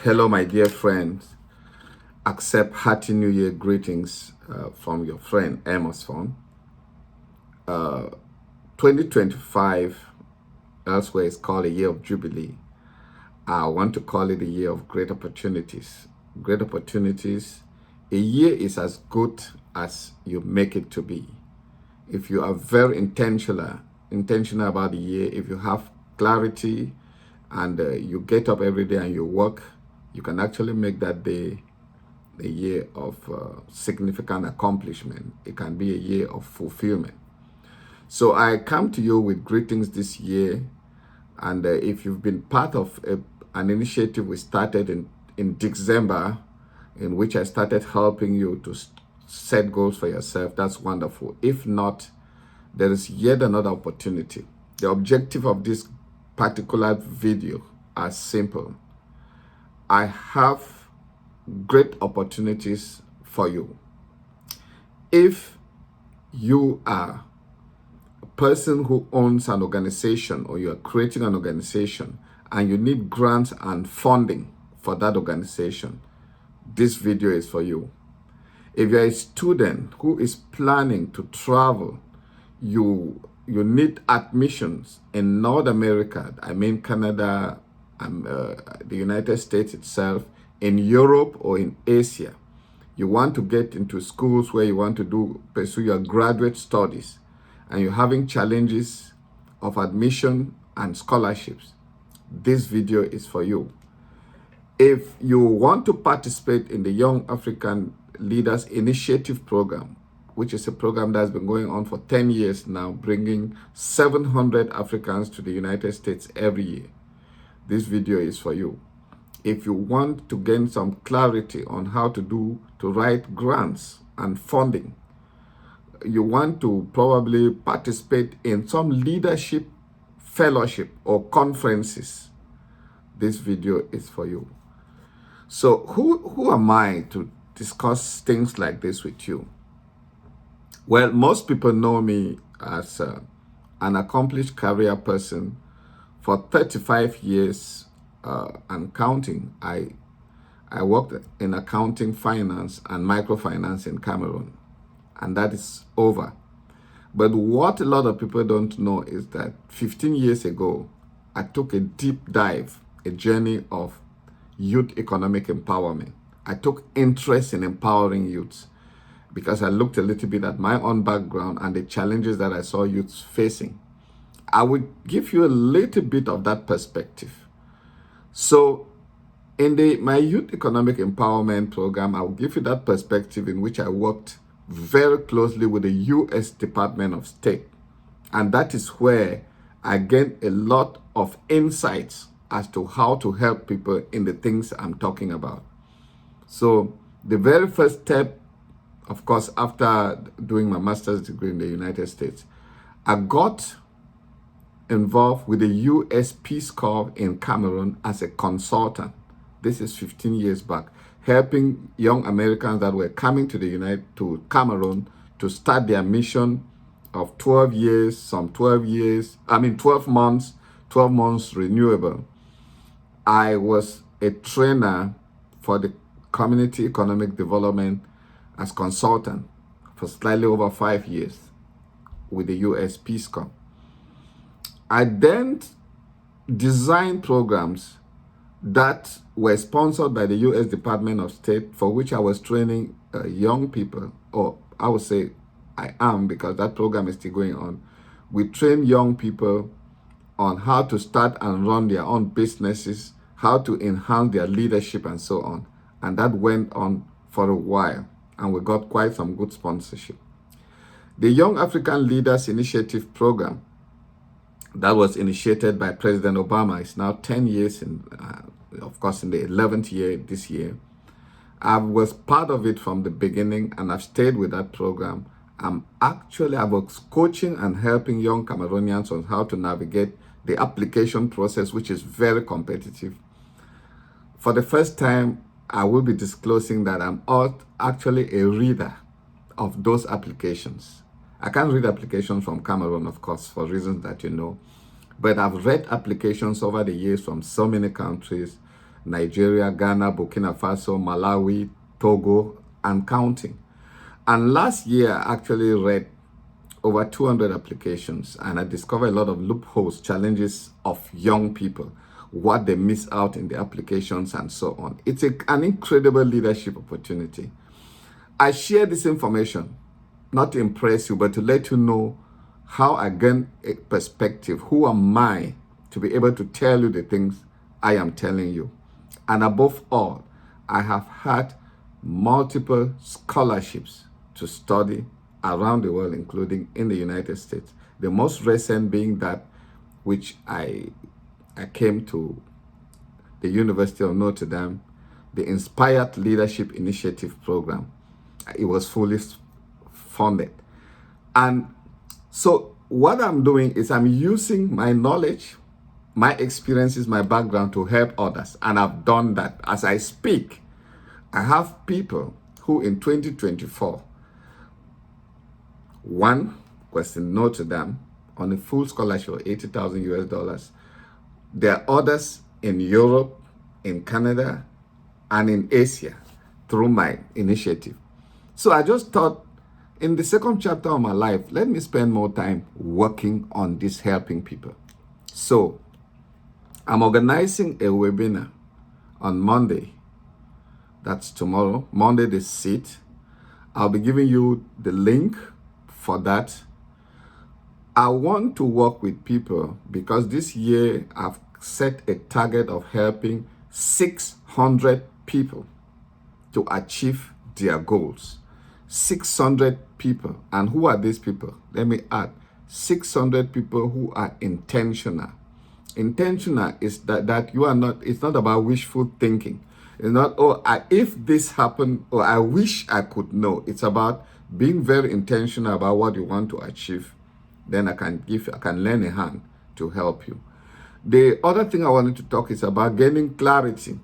Hello, my dear friends. Accept Happy New Year greetings from your friend Emerson. 2025, elsewhere, is called a year of Jubilee. I want to call it a year of great opportunities. Great opportunities. A year is as good as you make it to be. If you are very intentional about the year, if you have clarity and you get up every day and you work, you can actually make that day a year of significant accomplishment. It can be a year of fulfillment. So I come to you with greetings this year. And if you've been part of an initiative we started in December, in which I started helping you to set goals for yourself, that's wonderful. If not, there is yet another opportunity. The objective of this particular video are simple. I have great opportunities for you. If you are a person who owns an organization or you are creating an organization and you need grants and funding for that organization, this video is for you. If you're a student who is planning to travel, you need admissions in North America, I mean Canada, the United States itself, in Europe or in Asia. You want to get into schools where you want to pursue your graduate studies, and you're having challenges of admission and scholarships. This video is for you. If you want to participate in the Young African Leaders Initiative Program, which is a program that's been going on for 10 years now, bringing 700 Africans to the United States every year, this video is for you. If you want to gain some clarity on how to write grants and funding, you want to probably participate in some leadership fellowship or conferences, this video is for you. So who am I to discuss things like this with you? Well, most people know me as an accomplished career person. For 35 years and counting, I worked in accounting, finance, and microfinance in Cameroon, and that is over. But what a lot of people don't know is that 15 years ago, I took a deep dive, a journey of youth economic empowerment. I took interest in empowering youths because I looked a little bit at my own background and the challenges that I saw youths facing. I would give you a little bit of that perspective. So in my youth economic empowerment program, I'll give you that perspective in which I worked very closely with the U.S. Department of State. And that is where I gained a lot of insights as to how to help people in the things I'm talking about. So the very first step, of course, after doing my master's degree in the United States, I got involved with the U.S. Peace Corps in Cameroon as a consultant. This is 15 years back, helping young Americans that were coming to Cameroon to start their mission of 12 months renewable. I was a trainer for the community economic development as consultant for slightly over 5 years with the U.S. Peace Corps. I then designed programs that were sponsored by the U.S. Department of State, for which I was training young people, or I would say I am, because that program is still going on. We train young people on how to start and run their own businesses, how to enhance their leadership and so on. And that went on for a while, and we got quite some good sponsorship. The Young African Leaders Initiative Program that was initiated by President Obama is now 10 years, of course, in the 11th year this year. I was part of it from the beginning, and I've stayed with that program. I was coaching and helping young Cameroonians on how to navigate the application process, which is very competitive. For the first time, I will be disclosing that I'm actually a reader of those applications. I can't read applications from Cameroon, of course, for reasons that you know, but I've read applications over the years from so many countries, Nigeria, Ghana, Burkina Faso, Malawi, Togo, and counting. And last year, I actually read over 200 applications, and I discovered a lot of loopholes, challenges of young people, what they miss out in the applications and so on. It's an incredible leadership opportunity. I share this information not to impress you, but to let you know how I gain a perspective. Who am I to be able to tell you the things I am telling you? And above all, I have had multiple scholarships to study around the world, including in the United States. The most recent being that which I came to the University of Notre Dame, the Inspired Leadership Initiative Program. It was fully funded. And so what I'm doing is I'm using my knowledge, my experiences, my background to help others. And I've done that. As I speak, I have people who in 2024, one was in Notre Dame on a full scholarship of 80,000 US dollars. There are others in Europe, in Canada, and in Asia through my initiative. So I just thought, in the second chapter of my life, let me spend more time working on this, helping people. So I'm organizing a webinar on Monday. That's tomorrow, Monday the 6th. I'll be giving you the link for that. I want to work with people because this year I've set a target of helping 600 people to achieve their goals. 600 people. And who are these people? Let me add 600 people who are intentional. Intentional is that you are not, it's not about wishful thinking. It's not, if this happened, or I wish I could know. It's about being very intentional about what you want to achieve. Then I can lend a hand to help you. The other thing I wanted to talk is about gaining clarity.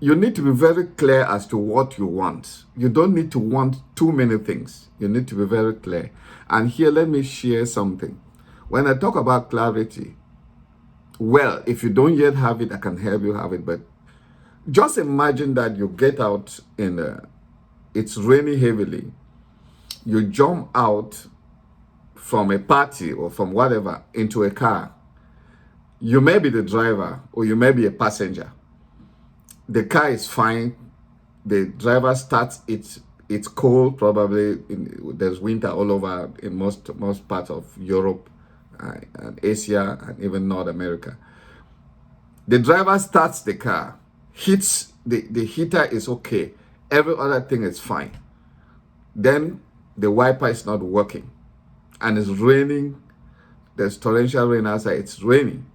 You need to be very clear as to what you want. You don't need to want too many things. You need to be very clear. And here, let me share something. When I talk about clarity, well, if you don't yet have it, I can help you have it. But just imagine that you get out it's raining heavily. You jump out from a party or from whatever into a car. You may be the driver or you may be a passenger. The car is fine. The driver starts, it's cold, probably there's winter all over in most parts of Europe and Asia and even North America. The driver starts the car, hits the heater is okay. Every other thing is fine. Then the wiper is not working and it's raining. There's torrential rain outside, it's raining.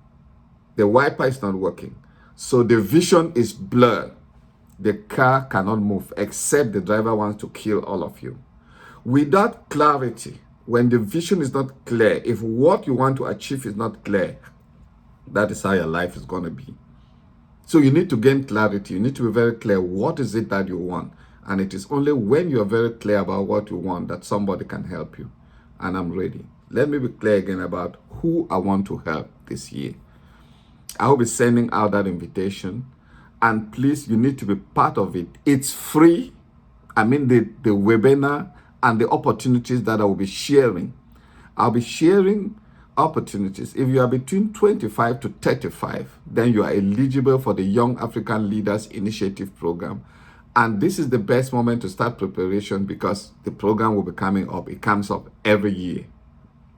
The wiper is not working. So the vision is blurred. The car cannot move except the driver wants to kill all of you. Without clarity, when the vision is not clear, if what you want to achieve is not clear, that is how your life is going to be. So you need to gain clarity. You need to be very clear. What is it that you want? And it is only when you are very clear about what you want that somebody can help you. And I'm ready. Let me be clear again about who I want to help this year. I will be sending out that invitation. And please, you need to be part of it. It's free. I mean, the webinar and the opportunities that I will be sharing. I'll be sharing opportunities. If you are between 25 to 35, then you are eligible for the Young African Leaders Initiative Program. And this is the best moment to start preparation because the program will be coming up. It comes up every year.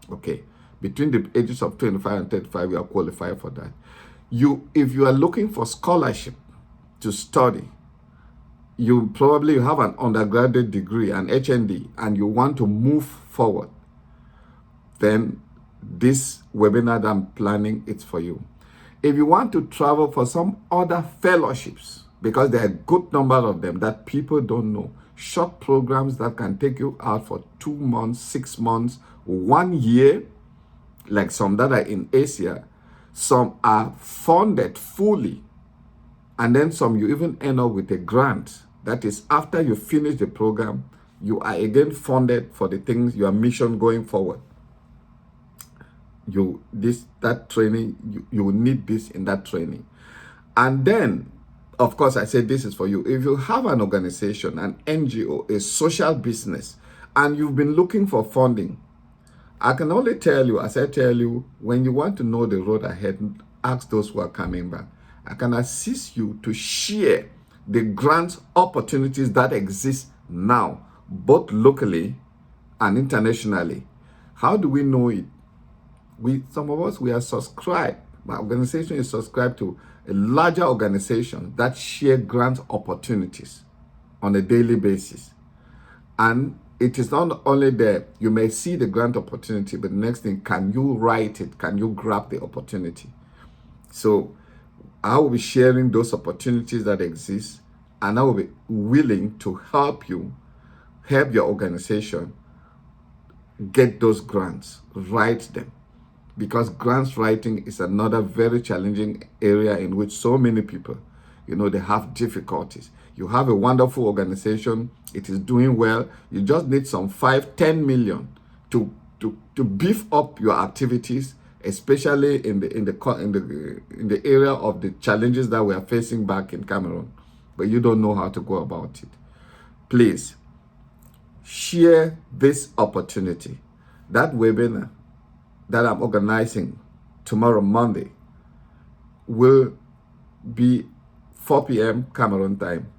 Okay. Between the ages of 25 and 35, you are qualified for that. If you are looking for scholarship to study, you have an undergraduate degree, an HND, and you want to move forward, then this webinar that I'm planning, it's for you. If you want to travel for some other fellowships, because there are a good number of them that people don't know, short programs that can take you out for 2 months, 6 months, 1 year, like some that are in Asia, some are funded fully, and then some you even end up with a grant. That is, after you finish the program, you are again funded for the things, your mission going forward. That training, you will need this in that training. And then, of course, I said this is for you. If you have an organization, an NGO, a social business, and you've been looking for funding, I can only tell you, as I tell you, when you want to know the road ahead, ask those who are coming back. I can assist you to share the grant opportunities that exist now, both locally and internationally. How do we know it? Some of us, we are subscribed. My organization is subscribed to a larger organization that share grant opportunities on a daily basis. And it is not only there, you may see the grant opportunity, but the next thing, can you write it? Can you grab the opportunity? So I will be sharing those opportunities that exist, and I will be willing to help you, help your organization get those grants, write them. Because grants writing is another very challenging area in which so many people, they have difficulties. You have a wonderful organization, it is doing well, you just need some 5-10 million to beef up your activities, especially in the area of the challenges that we are facing back in Cameroon, but you don't know how to go about it. Please share this opportunity. That webinar that I'm organizing tomorrow, Monday, will be 4 p.m. Cameroon time.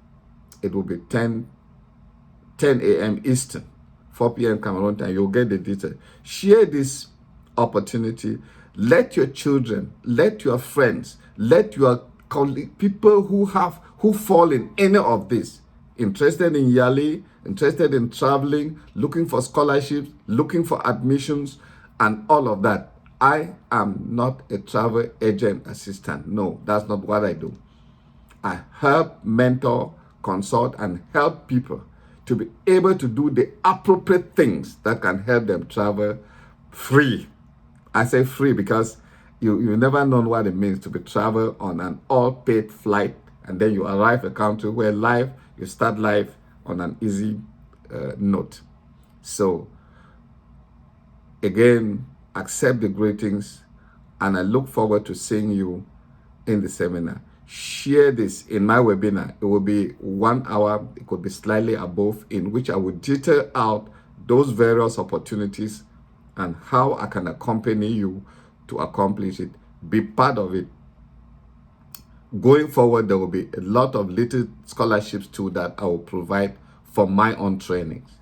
It will be 10 a.m. Eastern, 4 p.m. Cameroon time. You'll get the detail. Share this opportunity. Let your children, let your friends, let your colleagues, people who fall in any of this, interested in YALI, interested in traveling, looking for scholarships, looking for admissions, and all of that. I am not a travel agent assistant. No, that's not what I do. I help, mentor, consult, and help people to be able to do the appropriate things that can help them travel free. I say free because you never know what it means to be travel on an all-paid flight, and then you arrive a country where you start life on an easy note. So, again, accept the greetings, and I look forward to seeing you in the seminar. Share this in my webinar. It will be 1 hour, it could be slightly above, in which I will detail out those various opportunities and how I can accompany you to accomplish it. Be part of it. Going forward, there will be a lot of little scholarships too that I will provide for my own trainings.